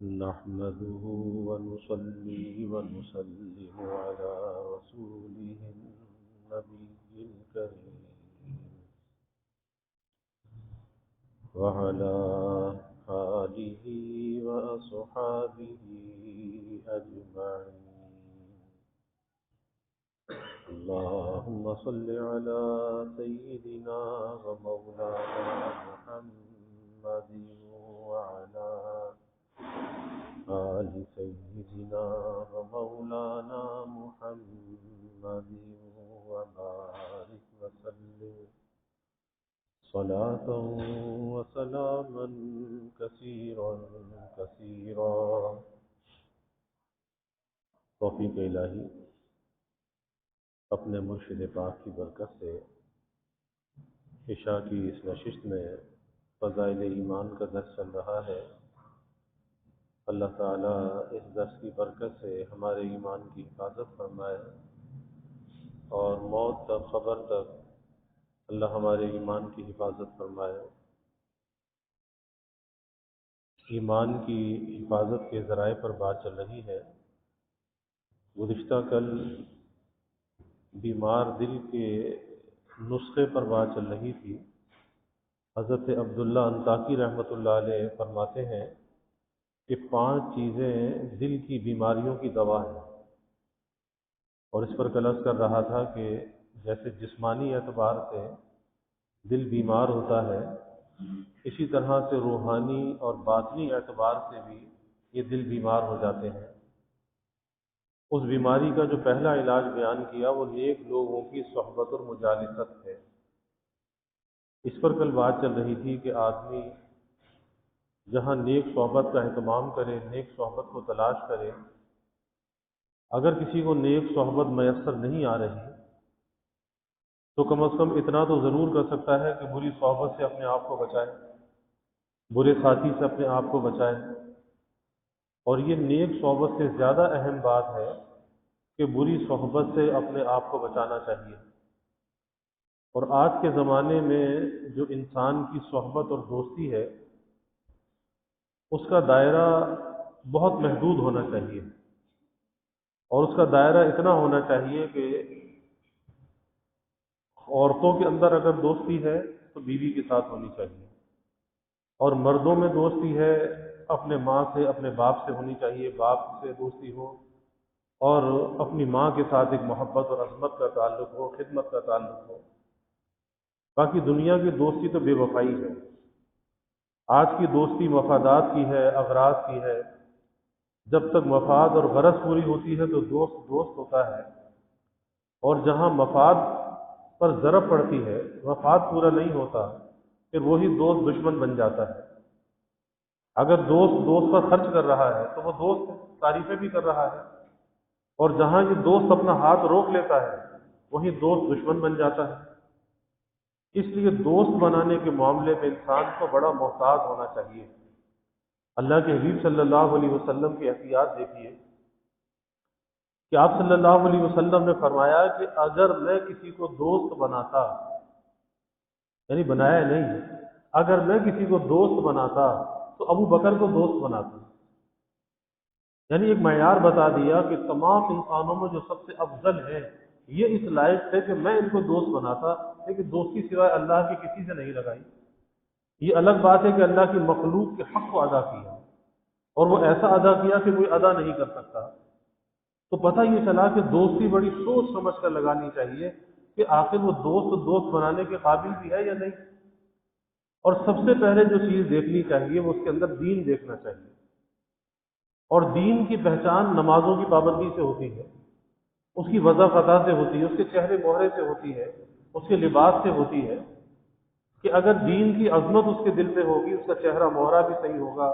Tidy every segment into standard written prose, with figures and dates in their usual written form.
نحمده ونصلي ونسلم على رسوله النبي الكريم وعلى آله وأصحابه أجمعين. اللهم صل على سيدنا ومولانا محمد وعلى آل سيدنا ومولانا محمد وبارك وسلم صلاة وسلاما كثيرا كثيرا. توفیق الہی اپنے مرشد پاک کی برکت سے عشاء کی اس نشست میں فضائل ایمان کا درس چل رہا ہے. اللہ تعالیٰ اس درس کی برکت سے ہمارے ایمان کی حفاظت فرمائے اور موت تک خبر تک اللہ ہمارے ایمان کی حفاظت فرمائے. ایمان کی حفاظت کے ذرائع پر بات چل رہی ہے. گزشتہ کل بیمار دل کے نسخے پر بات چل رہی تھی. حضرت عبداللہ انطاکی رحمۃ اللہ علیہ فرماتے ہیں کہ 5 چیزیں دل کی بیماریوں کی دوا ہیں، اور اس پر کل عرض کر رہا تھا کہ جیسے جسمانی اعتبار سے دل بیمار ہوتا ہے، اسی طرح سے روحانی اور باطنی اعتبار سے بھی یہ دل بیمار ہو جاتے ہیں. اس بیماری کا جو پہلا علاج بیان کیا وہ نیک لوگوں کی صحبت اور مجالست ہے. اس پر کل بات چل رہی تھی کہ آدمی جہاں نیک صحبت کا اہتمام کرے، نیک صحبت کو تلاش کرے، اگر کسی کو نیک صحبت میسر نہیں آ رہی تو کم از کم اتنا تو ضرور کر سکتا ہے کہ بری صحبت سے اپنے آپ کو بچائے، برے ساتھی سے اپنے آپ کو بچائے. اور یہ نیک صحبت سے زیادہ اہم بات ہے کہ بری صحبت سے اپنے آپ کو بچانا چاہیے. اور آج کے زمانے میں جو انسان کی صحبت اور دوستی ہے اس کا دائرہ بہت محدود ہونا چاہیے، اور اس کا دائرہ اتنا ہونا چاہیے کہ عورتوں کے اندر اگر دوستی ہے تو بیوی کے ساتھ ہونی چاہیے، اور مردوں میں دوستی ہے اپنے ماں سے، اپنے باپ سے ہونی چاہیے، باپ سے دوستی ہو، اور اپنی ماں کے ساتھ ایک محبت اور عظمت کا تعلق ہو، خدمت کا تعلق ہو. باقی دنیا کی دوستی تو بے وفائی ہے. آج کی دوستی مفادات کی ہے، اغراض کی ہے. جب تک مفاد اور غرض پوری ہوتی ہے تو دوست دوست ہوتا ہے، اور جہاں مفاد پر ضرب پڑتی ہے، مفاد پورا نہیں ہوتا، پھر وہی دوست دشمن بن جاتا ہے. اگر دوست دوست پر خرچ کر رہا ہے تو وہ دوست تعریفیں بھی کر رہا ہے، اور جہاں یہ دوست اپنا ہاتھ روک لیتا ہے وہی دوست دشمن بن جاتا ہے. اس لیے دوست بنانے کے معاملے میں انسان کو بڑا محتاط ہونا چاہیے. اللہ کے حبیب صلی اللہ علیہ وسلم کی احتیاط دیکھیے کہ آپ صلی اللہ علیہ وسلم نے فرمایا کہ اگر میں کسی کو دوست بناتا، یعنی بنایا نہیں، اگر میں کسی کو دوست بناتا تو ابو بکر کو دوست بناتا. یعنی ایک معیار بتا دیا کہ تمام انسانوں میں جو سب سے افضل ہے یہ اس لائق تھے کہ میں ان کو دوست بناتا، لیکن دوستی سوائے اللہ کی کسی سے نہیں لگائی. یہ الگ بات ہے کہ اللہ کی مخلوق کے حق کو ادا کیا، اور وہ ایسا ادا کیا کہ کوئی ادا نہیں کر سکتا. تو پتہ یہ چلا کہ دوستی بڑی سوچ سمجھ کر لگانی چاہیے کہ آخر وہ دوست بنانے کے قابل بھی ہے یا نہیں. اور سب سے پہلے جو چیز دیکھنی چاہیے وہ اس کے اندر دین دیکھنا چاہیے. اور دین کی پہچان نمازوں کی پابندی سے ہوتی ہے، اس کی وضع قطع سے ہوتی ہے، اس کے چہرے مہرے سے ہوتی ہے، اس کے لباس سے ہوتی ہے. کہ اگر دین کی عظمت اس کے دل میں ہوگی، اس کا چہرہ مہرہ بھی صحیح ہوگا،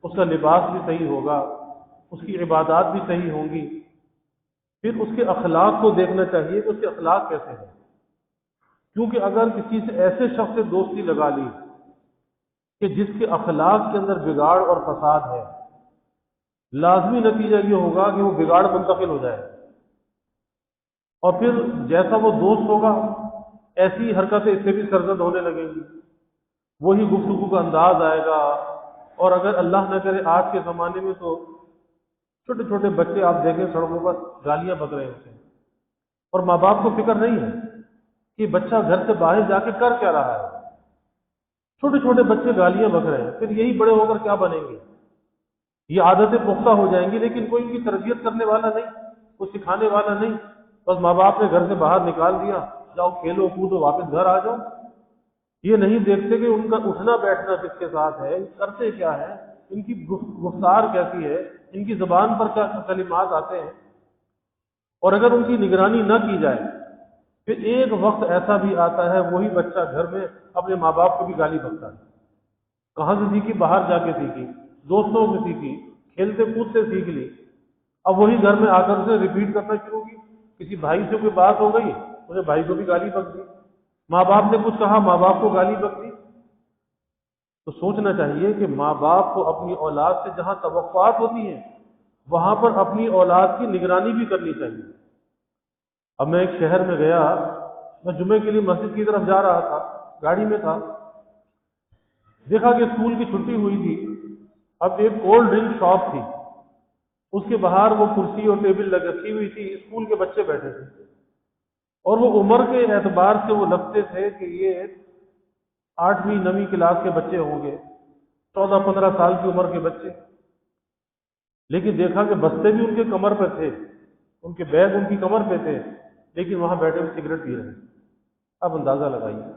اس کا لباس بھی صحیح ہوگا، اس کی عبادات بھی صحیح ہوں گی. پھر اس کے اخلاق کو دیکھنا چاہیے کہ اس کے اخلاق کیسے ہیں. کیونکہ اگر کسی سے ایسے شخص سے دوستی لگا لی کہ جس کے اخلاق کے اندر بگاڑ اور فساد ہے، لازمی نتیجہ یہ ہوگا کہ وہ بگاڑ منتقل ہو جائے، اور پھر جیسا وہ دوست ہوگا ایسی حرکتیں اس سے بھی سرزد ہونے لگیں گی. وہی گفتگو کا انداز آئے گا، اور اگر اللہ نہ کرے آج کے زمانے میں تو چھوٹے چھوٹے بچے آپ دیکھیں سڑکوں پر گالیاں بک رہے ہوتے ہیں، اور ماں باپ کو فکر نہیں ہے کہ بچہ گھر سے باہر جا کے کر کیا رہا ہے۔ چھوٹے چھوٹے بچے گالیاں بک رہے ہیں، پھر یہی بڑے ہو کر کیا بنیں گے؟ یہ عادتیں پختہ ہو جائیں گی، لیکن کوئی ان کی تربیت کرنے والا نہیں، کوئی سکھانے والا نہیں۔ بس ماں باپ نے گھر سے باہر نکال دیا، جاؤ کھیلو کودو واپس گھر آ جاؤ۔ یہ نہیں دیکھتے کہ ان کا اٹھنا بیٹھنا کس کے ساتھ ہے، کرتے کیا ہے، ان کی گفتار کیسی ہے، ان کی زبان پر کیا کلمات آتے ہیں۔ اور اگر ان کی نگرانی نہ کی جائے پھر ایک وقت ایسا بھی آتا ہے وہی بچہ گھر میں اپنے ماں باپ کو بھی گالی بکتا ہے۔ کہاں سے سیکھی؟ باہر جا کے سیکھی، دوستوں سے سیکھی، کھیلتے کودتے سیکھ لی، اب وہی گھر میں آ کر اسے ریپیٹ کرنا شروع کی۔ کسی بھائی سے کوئی بات ہو گئی، اسے بھائی کو بھی گالی بک دی، ماں باپ نے کچھ کہا، ماں باپ کو گالی بک دی۔ تو سوچنا چاہیے کہ ماں باپ کو اپنی اولاد سے جہاں توقعات ہوتی ہیں وہاں پر اپنی اولاد کی نگرانی بھی کرنی چاہیے۔ اب میں ایک شہر میں گیا، میں جمعے کے لیے مسجد کی طرف جا رہا تھا، گاڑی میں تھا، دیکھا کہ اسکول کی چھٹی ہوئی تھی۔ اب ایک کولڈ ڈرنک شاپ تھی، اس کے باہر وہ کرسی اور ٹیبل رکھی ہوئی تھی، اسکول کے بچے بیٹھے تھے، اور وہ عمر کے اعتبار سے وہ لگتے تھے کہ یہ 8ویں 9ویں کلاس کے بچے ہوں گے، 14-15 سال کی عمر کے بچے۔ لیکن دیکھا کہ بستے بھی ان کے کمر پہ تھے، ان کے بیگ ان کی کمر پہ تھے، لیکن وہاں بیٹھے ہوئے سگریٹ پی رہے۔ اب اندازہ لگائیے،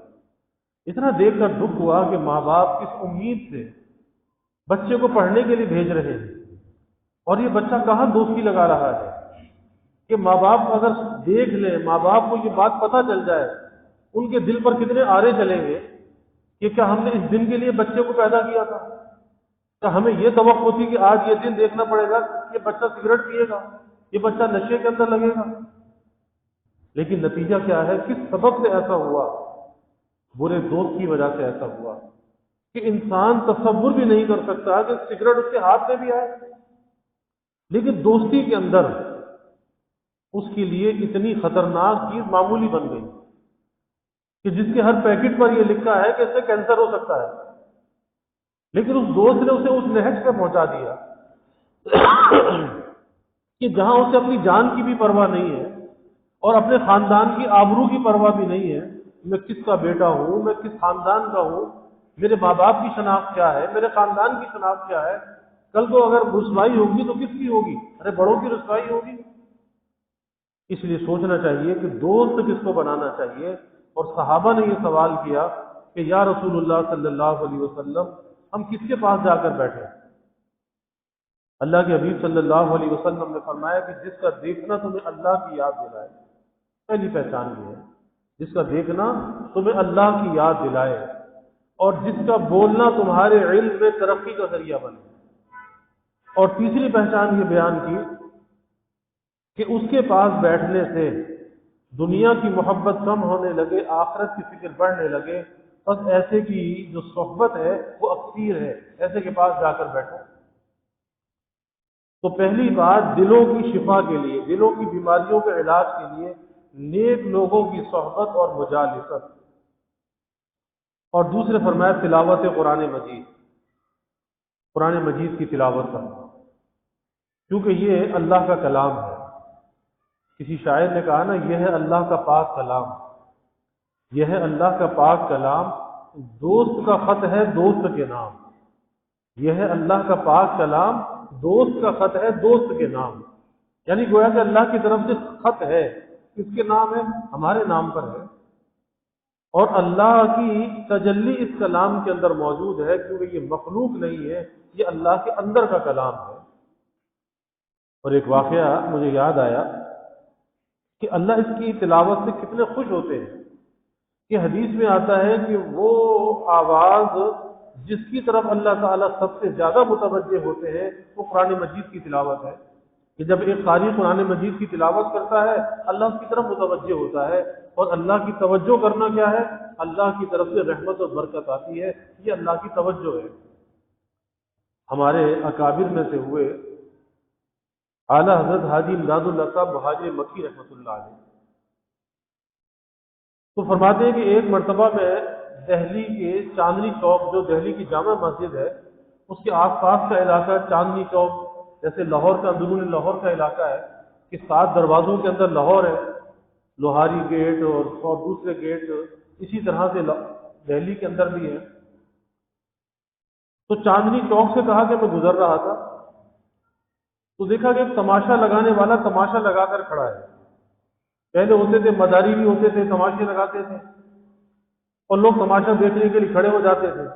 اتنا دیکھ کر دکھ ہوا کہ ماں باپ کس امید سے بچے کو پڑھنے کے لیے بھیج رہے ہیں، اور یہ بچہ کہاں دوستی لگا رہا ہے کہ ماں باپ اگر دیکھ لیں، ماں باپ کو یہ بات پتہ چل جائے، ان کے دل پر کتنے آرے چلیں گے کہ کیا ہم نے اس دن کے لیے بچے کو پیدا کیا تھا؟ کیا ہمیں یہ توقع تھی کہ آج یہ دن دیکھنا پڑے گا کہ یہ بچہ سگریٹ پیے گا، یہ بچہ نشے کے اندر لگے گا؟ لیکن نتیجہ کیا ہے؟ کس سبب سے ایسا ہوا؟ برے دوست کی وجہ سے ایسا ہوا کہ انسان تصور بھی نہیں کر سکتا کہ سگریٹ اس کے ہاتھ میں بھی آئے، لیکن دوستی کے اندر اس کے لیے اتنی خطرناک چیز معمولی بن گئی کہ جس کے ہر پیکٹ پر یہ لکھا ہے کہ اس سے کینسر ہو سکتا ہے، لیکن اس دوست نے اسے اس نہج پہ پہنچا دیا کہ جہاں اسے اپنی جان کی بھی پرواہ نہیں ہے اور اپنے خاندان کی آبرو کی پرواہ بھی نہیں ہے، میں کس کا بیٹا ہوں، میں کس خاندان کا ہوں، میرے ماں باپ کی شناخت کیا ہے، میرے خاندان کی شناخت کیا ہے، کل کو اگر رسوائی ہوگی تو کس کی ہوگی؟ ارے بڑوں کی رسوائی ہوگی۔ اس لیے سوچنا چاہیے کہ دوست کس کو بنانا چاہیے، اور صحابہ نے یہ سوال کیا کہ یا رسول اللہ صلی اللہ علیہ وسلم ہم کس کے پاس جا کر بیٹھے؟ اللہ کے حبیب صلی اللہ علیہ وسلم نے فرمایا کہ جس کا دیکھنا تمہیں اللہ کی یاد دلائے، پہلی پہچان یہ ہے، جس کا دیکھنا تمہیں اللہ کی یاد دلائے، اور جس کا بولنا تمہارے علم میں ترقی کا ذریعہ بنے۔ اور تیسری پہچان یہ بیان کی کہ اس کے پاس بیٹھنے سے دنیا کی محبت کم ہونے لگے، آخرت کی فکر بڑھنے لگے، بس ایسے کی جو صحبت ہے وہ اکثیر ہے، ایسے کے پاس جا کر بیٹھو۔ تو پہلی بات دلوں کی شفا کے لیے، دلوں کی بیماریوں کے علاج کے لیے نیک لوگوں کی صحبت اور مجالست، اور دوسرے فرمایا تلاوت قرآن مجید، قرآن مجید کی تلاوت کرنا، کیونکہ یہ اللہ کا کلام ہے۔ کسی شاعر نے کہا نا، یہ ہے اللہ کا پاک کلام، یہ ہے اللہ کا پاک کلام، دوست کا خط ہے دوست کے نام، یہ ہے اللہ کا پاک کلام، دوست کا خط ہے دوست کے نام۔ یعنی گویا کہ اللہ کی طرف سے خط ہے، کس کے نام ہے؟ ہمارے نام پر ہے، اور اللہ کی تجلی اس کلام کے اندر موجود ہے، کیونکہ یہ مخلوق نہیں ہے، یہ اللہ کے اندر کا کلام ہے۔ اور ایک واقعہ مجھے یاد آیا کہ اللہ اس کی تلاوت سے کتنے خوش ہوتے ہیں کہ حدیث میں آتا ہے کہ وہ آواز جس کی طرف اللہ تعالیٰ سب سے زیادہ متوجہ ہوتے ہیں وہ قرآن مجید کی تلاوت ہے، کہ جب ایک قاری قرآن مجید کی تلاوت کرتا ہے اللہ اس کی طرف متوجہ ہوتا ہے، اور اللہ کی توجہ کرنا کیا ہے؟ اللہ کی طرف سے رحمت اور برکت آتی ہے، یہ اللہ کی توجہ ہے۔ ہمارے اکابر میں سے ہوئے اعلیٰ حضرت حاجی امداد اللہ صاحب مہاجر مکی رحمۃ اللہ علیہ، تو فرماتے ہیں کہ ایک مرتبہ میں دہلی کے چاندنی چوک، جو دہلی کی جامع مسجد ہے، اس کے آس پاس کا علاقہ چاندنی چوک، جیسے لاہور کا اندرون لاہور کا علاقہ ہے کہ 7 دروازوں کے اندر لاہور ہے، لوہاری گیٹ اور دوسرے گیٹ اسی طرح سے دہلی کے اندر بھی ہے۔ تو چاندنی چوک سے کہا کہ میں گزر رہا تھا تو دیکھا کہ ایک تماشا لگانے والا تماشا لگا کر کھڑا ہے۔ پہلے ہوتے تھے مداری بھی ہوتے تھے، تماشے لگاتے تھے اور لوگ تماشا دیکھنے کے لیے کھڑے ہو جاتے تھے،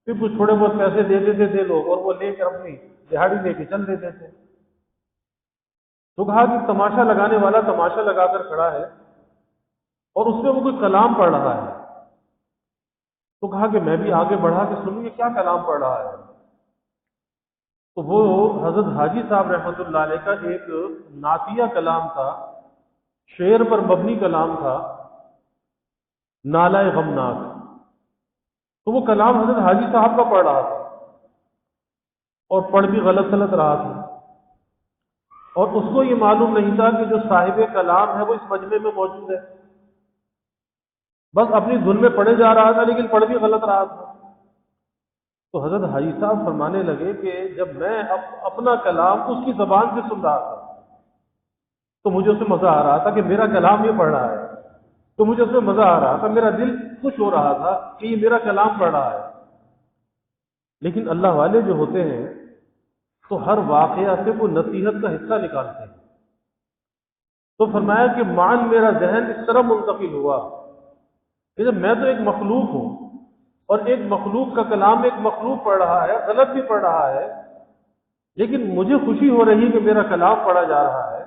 پھر کچھ تھوڑے بہت پیسے دے دیتے تھے لوگ اور وہ لے کر اپنی دہاڑی لے کے چل دیتے تھے۔ تو کہا کہ تماشا لگانے والا تماشا لگا کر کھڑا ہے اور اس میں وہ کوئی کلام پڑھ رہا ہے۔ تو کہا کہ میں بھی آگے بڑھا کہ سنوں یہ کیا کلام پڑھ رہا ہے۔ تو وہ حضرت حاجی صاحب رحمۃ اللہ علیہ کا ایک نعتیہ کلام تھا، شعر پر مبنی کلام تھا، نالہ غمناک۔ تو وہ کلام حضرت حاجی صاحب کا پڑھ رہا تھا اور پڑھ بھی غلط غلط رہا تھا، اور اس کو یہ معلوم نہیں تھا کہ جو صاحب کلام ہے وہ اس مجمع میں موجود ہے، بس اپنی دھن میں پڑھے جا رہا تھا لیکن پڑھ بھی غلط رہا تھا۔ تو حضرت حاجی صاحب فرمانے لگے کہ جب میں اپنا کلام اس کی زبان سے سن رہا تھا تو مجھے اس میں مزہ آ رہا تھا کہ میرا کلام یہ پڑھ رہا ہے، تو مجھے اس میں مزہ آ رہا تھا، میرا دل خوش ہو رہا تھا کہ یہ میرا کلام پڑھ رہا ہے۔ لیکن اللہ والے جو ہوتے ہیں تو ہر واقعہ سے وہ نصیحت کا حصہ نکالتے ہیں۔ تو فرمایا کہ مان میرا ذہن اس طرح منتقل ہوا کہ جب میں تو ایک مخلوق ہوں اور ایک مخلوق کا کلام ایک مخلوق پڑھ رہا ہے، غلط بھی پڑھ رہا ہے، لیکن مجھے خوشی ہو رہی کہ میرا کلام پڑھا جا رہا ہے۔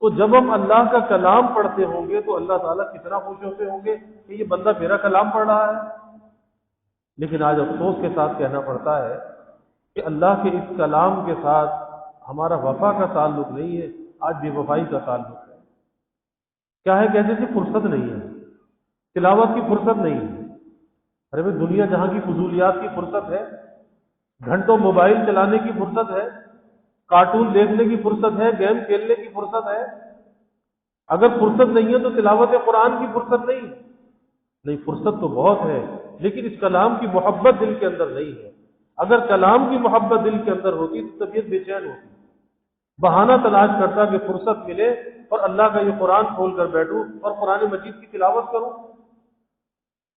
تو جب ہم اللہ کا کلام پڑھتے ہوں گے تو اللہ تعالیٰ کتنا خوش ہوتے ہوں گے کہ یہ بندہ میرا کلام پڑھ رہا ہے۔ لیکن آج افسوس کے ساتھ کہنا پڑتا ہے کہ اللہ کے اس کلام کے ساتھ ہمارا وفا کا تعلق نہیں ہے، آج بے وفائی کا تعلق ہے۔ کیا ہے کہتے تھے فرصت نہیں ہے، تلاوت کی فرصت نہیں ہے۔ ارے بھائی دنیا جہاں کی فضولیات کی فرصت ہے، گھنٹوں موبائل چلانے کی فرصت ہے، کارٹون دیکھنے کی فرصت ہے، گیم کھیلنے کی فرصت ہے، اگر فرصت نہیں ہے تو تلاوت قرآن کی فرصت نہیں، فرصت تو بہت ہے لیکن اس کلام کی محبت دل کے اندر نہیں ہے۔ اگر کلام کی محبت دل کے اندر ہوتی تو طبیعت بے چین ہوتی، بہانہ تلاش کرتا کہ فرصت ملے اور اللہ کا یہ قرآن کھول کر بیٹھوں اور قرآن مجید کی تلاوت کروں۔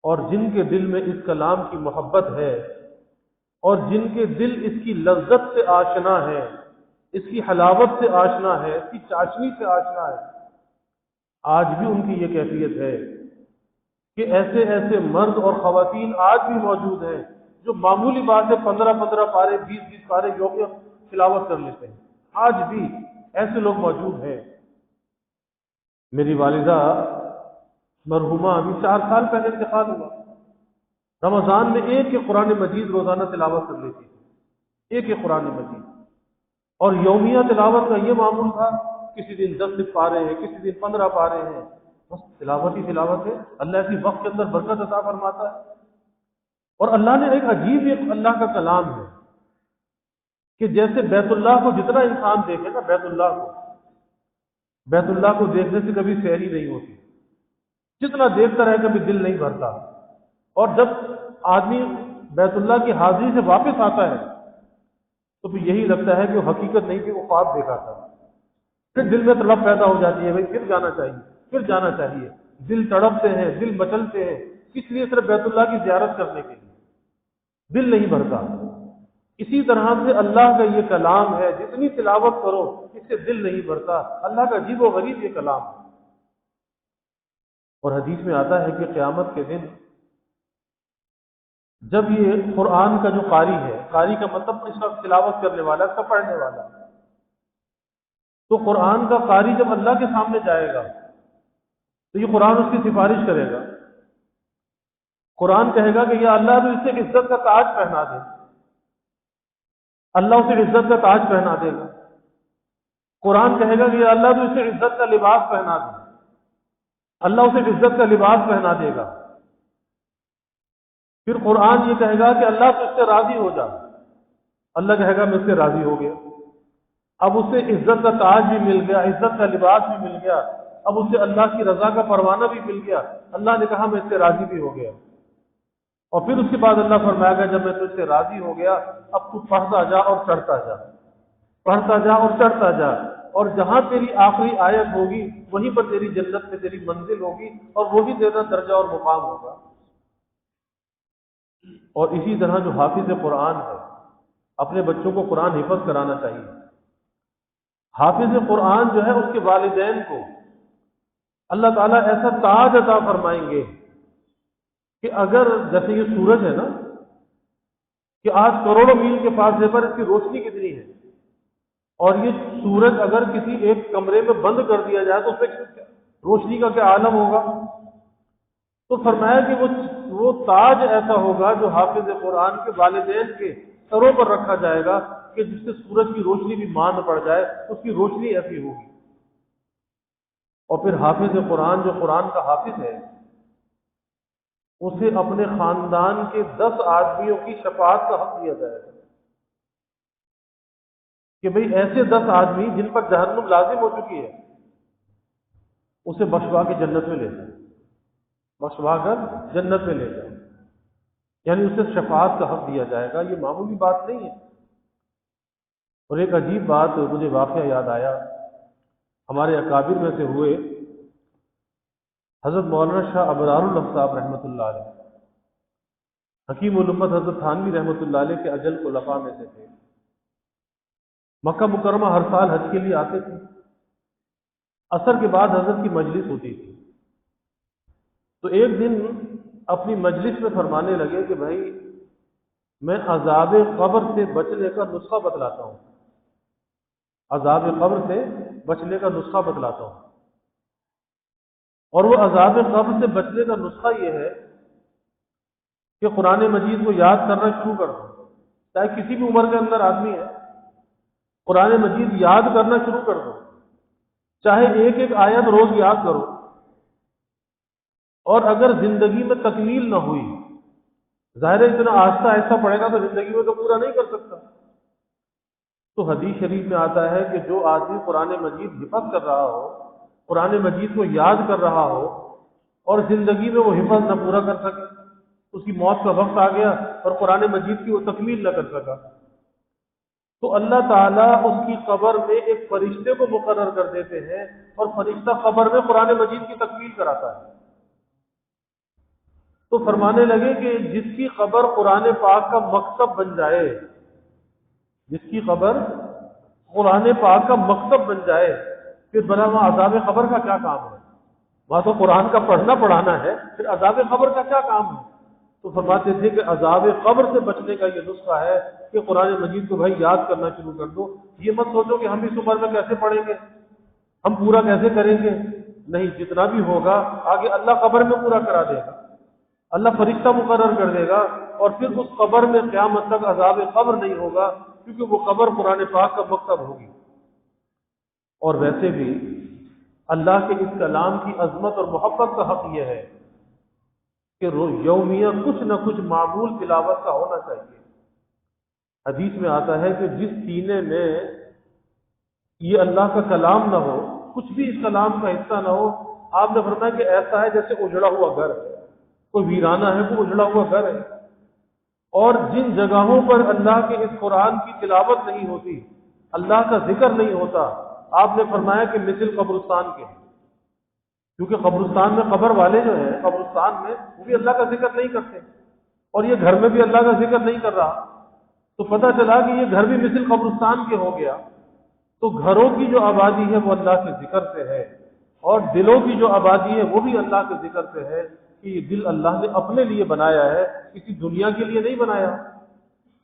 اور جن کے دل میں اس کلام کی محبت ہے اور جن کے دل اس کی لذت سے آشنا ہے، اس کی حلاوت سے آشنا ہے، اس کی چاشنی سے آشنا ہے، آج بھی ان کی یہ کیفیت ہے کہ ایسے ایسے مرد اور خواتین آج بھی موجود ہیں جو معمولی بات ہے 15 پارے 20 پارے یوم تلاوت کر لیتے ہیں، آج بھی ایسے لوگ موجود ہیں۔ میری والدہ مرحومہ ابھی 4 سال پہلے انتقال ہوا، رمضان میں ایک قرآن مجید روزانہ تلاوت کر لیتی تھی، ایک قرآن مجید، اور یومیہ تلاوت کا یہ معمول تھا، کسی دن 10 پارے ہیں، کسی دن 15 پارے ہیں، بس تلاوت ہی تلاوت ہے۔ اللہ اسی وقت کے اندر برکت عطا فرماتا ہے۔ اور اللہ نے ایک عجیب ایک اللہ کا کلام ہے کہ جیسے بیت اللہ کو جتنا انسان دیکھے نا، بیت اللہ کو دیکھنے سے کبھی سیری نہیں ہوتی، جتنا دیکھتا رہے کبھی دل نہیں بھرتا، اور جب آدمی بیت اللہ کی حاضری سے واپس آتا ہے تو پھر یہی لگتا ہے کہ وہ حقیقت نہیں تھی، وہ خواب دیکھا تھا۔ پھر دل میں طلب پیدا ہو جاتی ہے، بھائی پھر جانا چاہیے، پھر جانا چاہیے، دل تڑپتے ہیں، دل مچلتے ہیں، کس لیے؟ صرف بیت اللہ کی زیارت کرنے کے لیے، دل نہیں بھرتا۔ اسی طرح سے اللہ کا یہ کلام ہے، جتنی تلاوت کرو اس سے دل نہیں بھرتا، اللہ کا عجیب و غریب یہ کلام ہے۔ اور حدیث میں آتا ہے کہ قیامت کے دن جب یہ قرآن کا جو قاری ہے، قاری کا مطلب اس کا تلاوت کرنے والا، اس کا پڑھنے والا، تو قرآن کا قاری جب اللہ کے سامنے جائے گا تو یہ قرآن اس کی سفارش کرے گا، قرآن کہے گا کہ یا اللہ تو اسے عزت کا تاج پہنا دے، اللہ اسے عزت کا تاج پہنا دے گا۔ قرآن کہے گا کہ یا اللہ تو اسے عزت کا لباس پہنا دے، اللہ اسے عزت کا لباس پہنا دے گا۔ پھر قرآن یہ کہے گا کہ اللہ تو اس سے راضی ہو جا، اللہ کہے گا میں اس سے راضی ہو گیا، اب اسے عزت کا تاج بھی مل گیا، عزت کا لباس بھی مل گیا، اب اسے اللہ کی رضا کا پروانہ بھی مل گیا، اللہ نے کہا میں اس سے راضی بھی ہو گیا۔ اور پھر اس کے بعد اللہ فرمائے گا جب میں تجھ سے راضی ہو گیا اب تو پڑھتا جا اور چڑھتا جا، پڑھتا جا اور چڑھتا جا، اور جہاں تیری آخری آیت ہوگی وہیں پر تیری جنت میں تیری منزل ہوگی اور وہی تیرا درجہ اور مقام ہوگا۔ اور اسی طرح جو حافظ قرآن ہے اپنے بچوں کو قرآن حفظ کرانا چاہیے۔ حافظ قرآن جو ہے اس کے والدین کو اللہ تعالیٰ ایسا تاج عطا فرمائیں گے کہ اگر جیسے یہ سورج ہے نا کہ آج کروڑوں میل کے فاصلے پر اس کی روشنی کتنی ہے، اور یہ سورج اگر کسی ایک کمرے میں بند کر دیا جائے تو اس میں روشنی کا کیا عالم ہوگا۔ تو فرمایا کہ وہ تاج ایسا ہوگا جو حافظ قرآن کے والدین کے سروں پر رکھا جائے گا کہ جس سے سورج کی روشنی بھی ماند پڑ جائے، اس کی روشنی ایسی ہوگی۔ اور پھر حافظ قرآن جو قرآن کا حافظ ہے اسے اپنے خاندان کے 10 آدمیوں کی شفاعت کا حق دیا جائے گا کہ بھئی ایسے 10 آدمی جن پر جہنم لازم ہو چکی ہے اسے بخشوا کے جنت میں لے جائیں، بخشوا کر جنت میں لے جائیں، یعنی اسے شفاعت کا حق دیا جائے گا۔ یہ معمولی بات نہیں ہے۔ اور ایک عجیب بات مجھے واقعہ یاد آیا، ہمارے اکابر میں سے ہوئے حضرت مولانا شاہ ابرار الحق صاحب رحمۃ اللہ علیہ، حکیم الامت حضرت تھانوی رحمۃ اللہ علیہ کے اجل خلفاء میں سے تھے۔ مکہ مکرمہ ہر سال حج کے لیے آتے تھے، عصر کے بعد حضرت کی مجلس ہوتی تھی، تو ایک دن اپنی مجلس میں فرمانے لگے کہ بھائی میں عذاب قبر سے بچنے کا نسخہ بتلاتا ہوں، عذاب قبر سے بچنے کا نسخہ بتلاتا ہوں۔ اور وہ عذاب قبر سے بچنے کا نسخہ یہ ہے کہ قرآن مجید کو یاد کرنا شروع کر دو، چاہے کسی بھی عمر کے اندر آدمی ہے، قرآن مجید یاد کرنا شروع کر دو، چاہے ایک ایک آیت روز یاد کرو، اور اگر زندگی میں تکمیل نہ ہوئی، ظاہر ہے اتنا آہستہ آہستہ پڑھے گا تو زندگی میں تو پورا نہیں کر سکتا، تو حدیث شریف میں آتا ہے کہ جو آدمی قرآن مجید حفظ کر رہا ہو، قرآن مجید کو یاد کر رہا ہو اور زندگی میں وہ حفظ نہ پورا کر سکے، اس کی موت کا وقت آ گیا اور قرآن مجید کی وہ تکمیل نہ کر سکا، تو اللہ تعالیٰ اس کی قبر میں ایک فرشتے کو مقرر کر دیتے ہیں اور فرشتہ قبر میں قرآن مجید کی تکمیل کراتا ہے۔ تو فرمانے لگے کہ جس کی قبر قرآن پاک کا مکتب بن جائے، جس کی قبر قرآن پاک کا مکتب بن جائے، پھر بنا وہاں عذاب قبر کا کیا کام ہے؟ وہاں تو قرآن کا پڑھنا پڑھانا ہے، پھر عذاب قبر کا کیا کام ہے؟ تو فرماتے تھے کہ عذاب قبر سے بچنے کا یہ نسخہ ہے کہ قرآن مجید کو بھائی یاد کرنا شروع کر دو۔ یہ مت سوچو کہ ہم اس عمر میں کیسے پڑھیں گے، ہم پورا کیسے کریں گے، نہیں، جتنا بھی ہوگا آگے اللہ قبر میں پورا کرا دے گا، اللہ فرشتہ مقرر کر دے گا، اور پھر اس قبر میں قیامت تک عذاب قبر نہیں ہوگا، کیونکہ وہ قبر قرآن پاک کا مکتب ہوگی۔ اور ویسے بھی اللہ کے اس کلام کی عظمت اور محبت کا حق یہ ہے کہ یومیہ کچھ نہ کچھ معمول تلاوت کا ہونا چاہیے۔ حدیث میں آتا ہے کہ جس سینے میں یہ اللہ کا کلام نہ ہو، کچھ بھی اس کلام کا حصہ نہ ہو، آپ نے فرمایا کہ ایسا ہے جیسے اجڑا ہوا گھر ہے، کوئی ویرانہ ہے، کوئی اجڑا ہوا گھر ہے۔ اور جن جگہوں پر اللہ کے اس قرآن کی تلاوت نہیں ہوتی، اللہ کا ذکر نہیں ہوتا، آپ نے فرمایا کہ مثل قبرستان کے ہیں، کیونکہ قبرستان میں قبر والے جو ہیں قبرستان میں وہ بھی اللہ کا ذکر نہیں کرتے، اور یہ گھر میں بھی اللہ کا ذکر نہیں کر رہا، تو پتہ چلا کہ یہ گھر بھی مثل قبرستان کے ہو گیا۔ تو گھروں کی جو آبادی ہے وہ اللہ کے ذکر سے ہے، اور دلوں کی جو آبادی ہے وہ بھی اللہ کے ذکر سے ہے کہ یہ دل اللہ نے اپنے لیے بنایا ہے، کسی دنیا کے لیے نہیں بنایا۔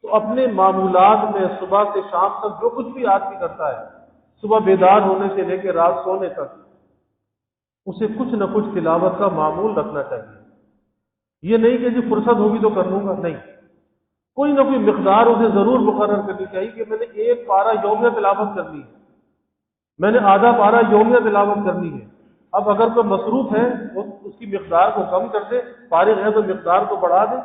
تو اپنے معمولات میں صبح سے شام تک جو کچھ بھی آدمی کرتا ہے، صبح بیدار ہونے سے لے کے رات سونے تک، اسے کچھ نہ کچھ تلاوت کا معمول رکھنا چاہیے۔ یہ نہیں کہ جی فرصت ہوگی تو کر لوں گا، نہیں، کوئی نہ کوئی مقدار اسے ضرور مقرر کرنی چاہیے کہ میں نے ایک پارہ یومیہ تلاوت کرنی ہے، میں نے آدھا پارہ یومیہ تلاوت کرنی ہے۔ اب اگر کوئی مصروف ہے وہ اس کی مقدار کو کم کر دے، فارغ ہے تو مقدار کو بڑھا دے،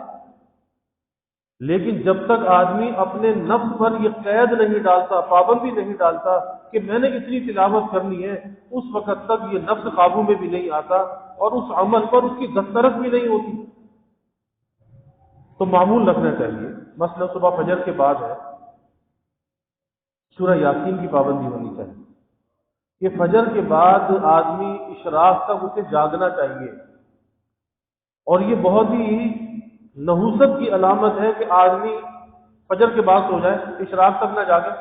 لیکن جب تک آدمی اپنے نفس پر یہ قید نہیں ڈالتا، پابندی نہیں ڈالتا کہ میں نے اتنی تلاوت کرنی ہے، اس وقت تک یہ نفس قابو میں بھی نہیں آتا اور اس عمل پر اس کی دسترس بھی نہیں ہوتی۔ تو معمول رکھنا چاہیے. مثلا صبح فجر کے بعد ہے، سورہ یاسین کی پابندی ہونی چاہیے. کہ فجر کے بعد آدمی اشراق تک اسے جاگنا چاہیے. اور یہ بہت ہی نحوست کی علامت ہے کہ آدمی فجر کے بعد سو جائے، اشراق تک نہ جاگے.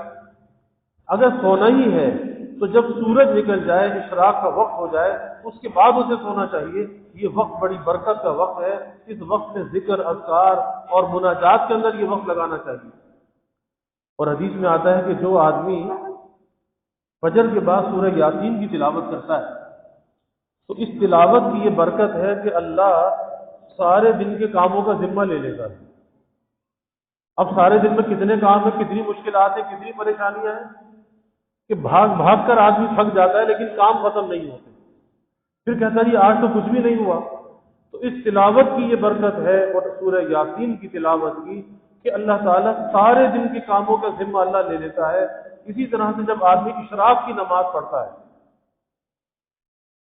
اگر سونا ہی ہے تو جب سورج نکل جائے، اشراق کا وقت ہو جائے، اس کے بعد اسے سونا چاہیے. یہ وقت بڑی برکت کا وقت ہے. اس وقت میں ذکر، اذکار اور مناجات کے اندر یہ وقت لگانا چاہیے. اور حدیث میں آتا ہے کہ جو آدمی فجر کے بعد سورہ یاسین کی تلاوت کرتا ہے تو اس تلاوت کی یہ برکت ہے کہ اللہ سارے دن کے کاموں کا ذمہ لے لیتا ہے. اب سارے دن میں کتنے کام ہیں، کتنی مشکلات ہیں، کتنی پریشانیاں ہیں کہ بھاگ بھاگ کر آدمی تھک جاتا ہے لیکن کام ختم نہیں ہوتے. پھر کہتا ہے یہ آج تو کچھ بھی نہیں ہوا. تو اس تلاوت کی یہ برکت ہے اور سورہ یاسین کی تلاوت کی کہ اللہ تعالیٰ سارے دن کے کاموں کا ذمہ اللہ لے لیتا ہے. اسی طرح سے جب آدمی اشراق کی نماز پڑھتا ہے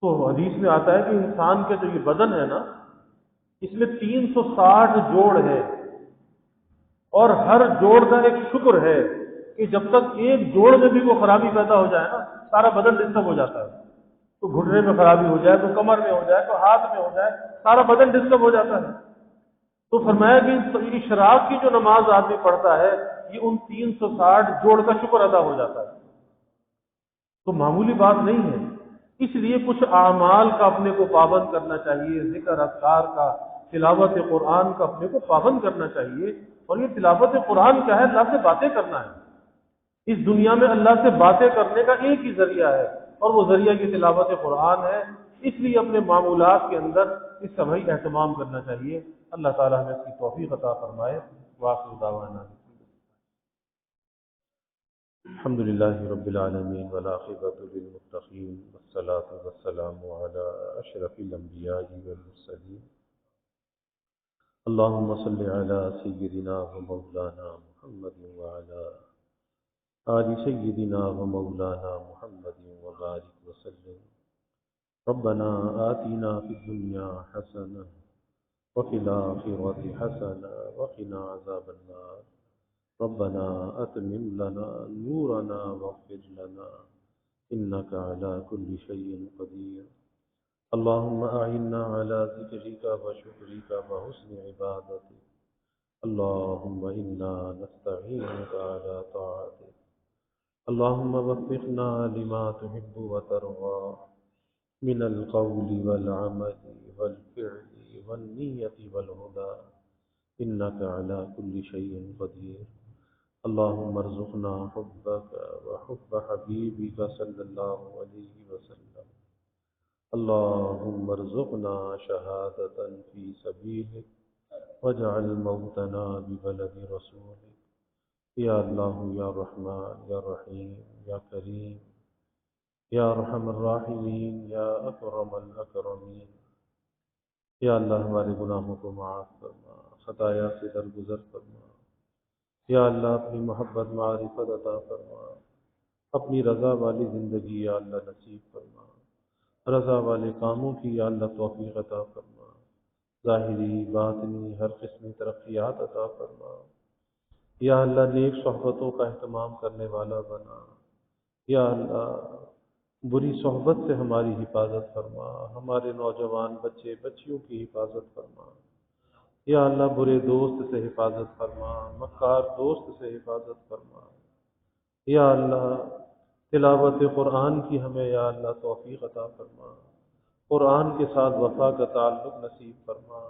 تو حدیث میں آتا ہے کہ انسان کا جو یہ بدن ہے نا، اس میں 360 جوڑ ہے اور ہر جوڑ کا ایک شکر ہے کہ جب تک ایک جوڑ میں بھی وہ خرابی پیدا ہو جائے نا، سارا بدن ڈسٹرب ہو جاتا ہے. تو گھٹنے میں خرابی ہو جائے، تو کمر میں ہو جائے، تو ہاتھ میں ہو جائے، سارا بدن ڈسٹرب ہو جاتا ہے. تو فرمایا کہ اشراق کی جو نماز آدمی پڑھتا ہے یہ ان 360 جوڑ کا شکر ادا ہو جاتا ہے. تو معمولی بات نہیں ہے. اس لیے کچھ اعمال کا اپنے کو پابند کرنا چاہیے، ذکر اذکار کا، تلاوت قرآن کا اپنے کو پابند کرنا چاہیے. اور یہ تلاوت قرآن کیا ہے؟ اللہ سے باتیں کرنا ہے. اس دنیا میں اللہ سے باتیں کرنے کا ایک ہی ذریعہ ہے اور وہ ذریعہ کی تلاوت قرآن ہے. اس لیے اپنے معمولات کے اندر اس کا بھائی اہتمام کرنا چاہیے. اللہ تعالیٰ ہمیں اس کی توفیق عطا فرمائے. وآخر دعوانا الحمد للہ رب العالمین والعاقبۃ للمتقین والصلاة والسلام علی اشرف الانبیاء والمرسلین. اللهم صل على سيدنا ومولانا محمد وعلى آل سيدنا ومولانا محمد وبارك وسلم. ربنا آتنا في الدنيا حسنة وفي الآخرة حسنة وقنا عذاب النار. ربنا أتمم لنا نورنا واغفر لنا إنك على كل شيء قدير. اللهم أعنا على ذكرك وشكرك وحسن عبادتك. اللهم إنا نستعينك على طاعتك. اللهم وفقنا لما تحب وترضى من القول والعمل والفعل والنية والهدى إنك على كل شيء قدير. اللهم ارزقنا حبك وحب حبيبك صلى الله عليه وسلم. اللهم ارزقنا شهادة في سبيلك واجعل موتنا ببلد رسولك. یا اللہ یا رحمان یا رحیم یا کریم یا ارحم الراحمین یا اکرم الاکرمین. یا اللہ ہمارے گناہوں کو معاف فرما، خطایا سے درگزر فرما. یا اللہ اپنی محبت معرفت عطا فرما. اپنی رضا والی زندگی یا اللہ نصیب فرما. رضا والے کاموں کی یا اللہ توفیق عطا فرما. ظاہری باطنی ہر قسم ترقیات عطا فرما. یا اللہ نیک صحبتوں کا اہتمام کرنے والا بنا. یا اللہ بری صحبت سے ہماری حفاظت فرما. ہمارے نوجوان بچے بچیوں کی حفاظت فرما. یا اللہ برے دوست سے حفاظت فرما، مکار دوست سے حفاظت فرما. یا اللہ تلاوت قرآن کی ہمیں یا اللہ توفیق عطا فرما. قرآن کے ساتھ وفا کا تعلق نصیب فرما.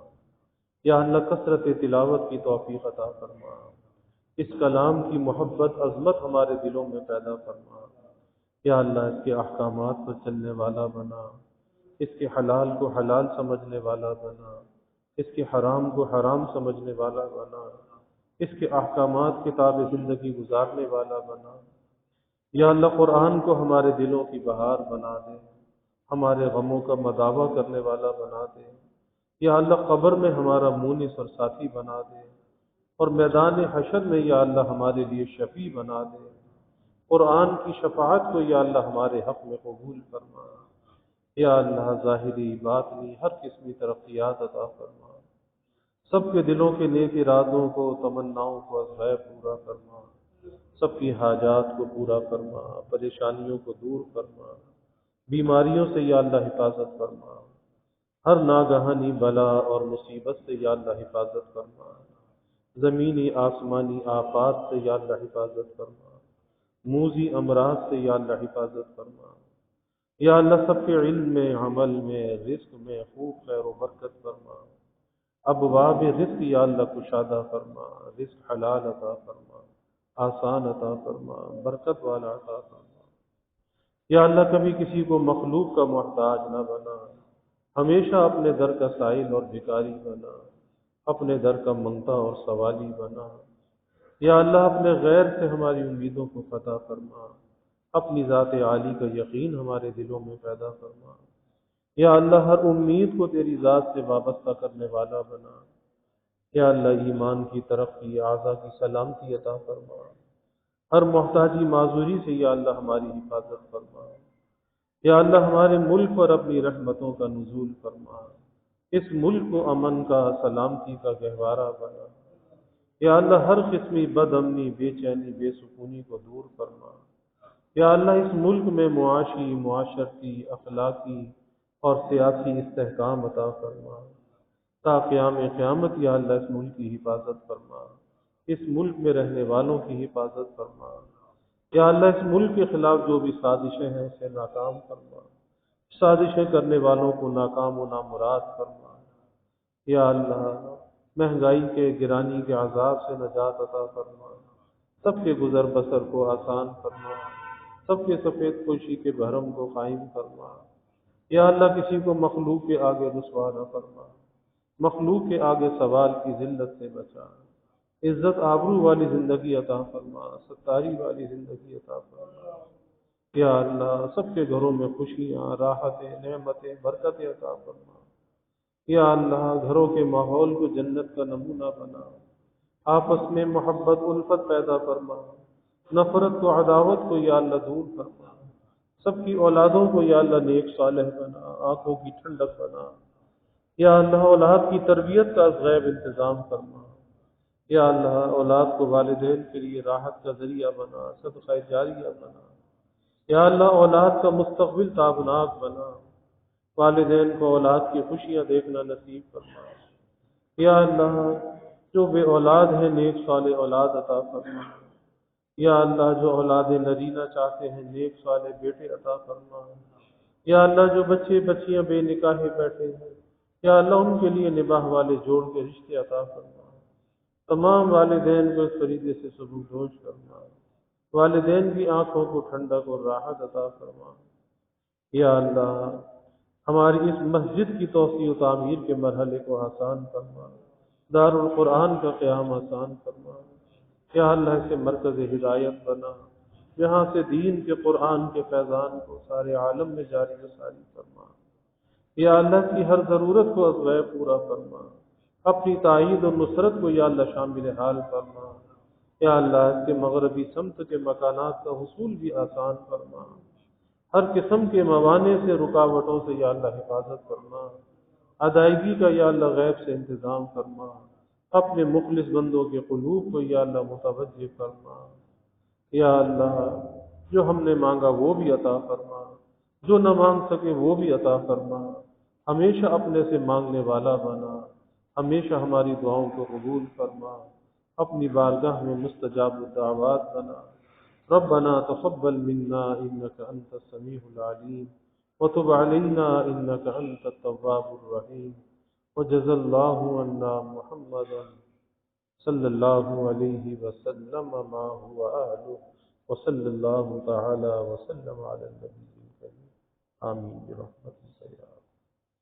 یا اللہ کثرت تلاوت کی توفیق عطا فرما. اس کلام کی محبت عظمت ہمارے دلوں میں پیدا فرما. یا اللہ اس کے احکامات پر چلنے والا بنا. اس کے حلال کو حلال سمجھنے والا بنا. اس کے حرام کو حرام سمجھنے والا بنا. اس کے احکامات کے تابع زندگی گزارنے والا بنا. یا اللہ قرآن کو ہمارے دلوں کی بہار بنا دے. ہمارے غموں کا مداوع کرنے والا بنا دے. یا اللہ قبر میں ہمارا مونس اور ساتھی بنا دے اور میدان حشر میں یا اللہ ہمارے لیے شفیع بنا دے. قرآن کی شفاعت کو یا اللہ ہمارے حق میں قبول فرما. یا اللہ ظاہری باطنی ہر قسمی ترقیات عطا فرما. سب کے دلوں کے نیک ارادوں کو، تمناؤں کو از غیب پورا فرما، سب کی حاجات کو پورا فرما، پریشانیوں کو دور فرما، بیماریوں سے یا اللہ حفاظت فرما، ہر ناگہانی بلا اور مصیبت سے یا اللہ حفاظت فرما، زمینی آسمانی آفات سے یا اللہ حفاظت فرما، موذی امراض سے یا اللہ حفاظت فرما، یا اللہ سب کے علم میں، عمل میں، رزق میں خوب خیر و برکت فرما، ابواب رزق یا اللہ کشادہ فرما، رزق حلال عطا فرما، آسان عطا فرما، برکت والا عطا فرما، یا اللہ کبھی کسی کو مخلوق کا محتاج نہ بنا، ہمیشہ اپنے در کا سائل اور بھکاری بنا، اپنے در کا منگتا اور سوالی بنا، یا اللہ اپنے غیر سے ہماری امیدوں کو فتح فرما، اپنی ذات عالی کا یقین ہمارے دلوں میں پیدا فرما، یا اللہ ہر امید کو تیری ذات سے وابستہ کرنے والا بنا، یا اللہ ایمان کی ترقی، اعضا کی سلامتی عطا فرما، ہر محتاجی معذوری سے یا اللہ ہماری حفاظت فرما، یا اللہ ہمارے ملک پر اپنی رحمتوں کا نزول فرما، اس ملک کو امن کا، سلامتی کا گہوارہ بنا، یا اللہ ہر قسمی بد امنی، بے چینی، بے سکونی کو دور فرما، یا اللہ اس ملک میں معاشی، معاشرتی، اخلاقی اور سیاسی استحکام عطا فرما، تا قیام قیامت یا اللہ اس ملک کی حفاظت فرما، اس ملک میں رہنے والوں کی حفاظت فرما، یا اللہ اس ملک کے خلاف جو بھی سازشیں ہیں اسے ناکام فرما، سازشیں کرنے والوں کو ناکام و نامراد فرما، یا اللہ مہنگائی کے، گرانی کے عذاب سے نجات عطا فرما، سب کے گزر بسر کو آسان فرما، سب کے سفید پوشی کے بھرم کو قائم فرما، یا اللہ کسی کو مخلوق کے آگے رسوا نہ فرما، مخلوق کے آگے سوال کی ذلت سے بچا، عزت آبرو والی زندگی عطا فرما، ستاری والی زندگی عطا فرما، یا اللہ سب کے گھروں میں خوشیاں، راحتیں، نعمتیں، برکتیں عطا فرما، یا اللہ گھروں کے ماحول کو جنت کا نمونہ بنا، آپس میں محبت الفت پیدا فرما، نفرت و عداوت کو یا اللہ دور فرما، سب کی اولادوں کو یا اللہ نیک صالح بنا، آنکھوں کی ٹھنڈک بنا، یا اللہ اولاد کی تربیت کا غیب انتظام فرما، یا اللہ اولاد کو والدین کے لیے راحت کا ذریعہ بنا، صدقہ جاریہ بنا، یا اللہ اولاد کا مستقبل تابناک بنا، والدین کو اولاد کی خوشیاں دیکھنا نصیب فرما، یا اللہ جو بے اولاد ہیں نیک صالح اولاد عطا فرما، یا اللہ جو اولاد نرینہ چاہتے ہیں نیک صالح بیٹے عطا فرما، یا اللہ جو بچے بچیاں بے نکاح بیٹھے ہیں یا اللہ ان کے لیے نباہ والے جوڑ کے رشتے عطا فرما، تمام والدین کو اس فریضے سے سبکدوش فرما، والدین کی آنکھوں کو ٹھنڈک اور راحت عطا فرما، یا اللہ ہماری اس مسجد کی توسیع و تعمیر کے مرحلے کو آسان فرما، دار القرآن کا قیام آسان فرما، یا اللہ اسے مرکز ہدایت بنا، جہاں سے دین کے قرآن کے فیضان کو سارے عالم میں جاری و ساری فرما، یا اللہ کی ہر ضرورت کو از غیب پورا فرما، اپنی تائید و نصرت کو یا اللہ شامل حال فرما، یا اللہ اس کے مغربی سمت کے مکانات کا حصول بھی آسان فرما، ہر قسم کے موانع سے، رکاوٹوں سے یا اللہ حفاظت فرما، ادائیگی کا یا اللہ غیب سے انتظام فرما، اپنے مخلص بندوں کے قلوب کو یا اللہ متوجہ فرما، یا اللہ جو ہم نے مانگا وہ بھی عطا فرما، جو نہ مانگ سکے وہ بھی عطا فرما، ہمیشہ اپنے سے مانگنے والا بنا، ہمیشہ ہماری دعاؤں کو قبول فرما، اپنی بارگاہ میں مستجاب الدعوات بنا، ربنا تقبل منا انك انت السميع العليم وتب علينا انك انت التواب الرحيم وجزى الله عنا محمدا صلى الله عليه وسلم ما هو اهله وصلى الله تعالى وسلم على النبي الكريم آمين برحمته.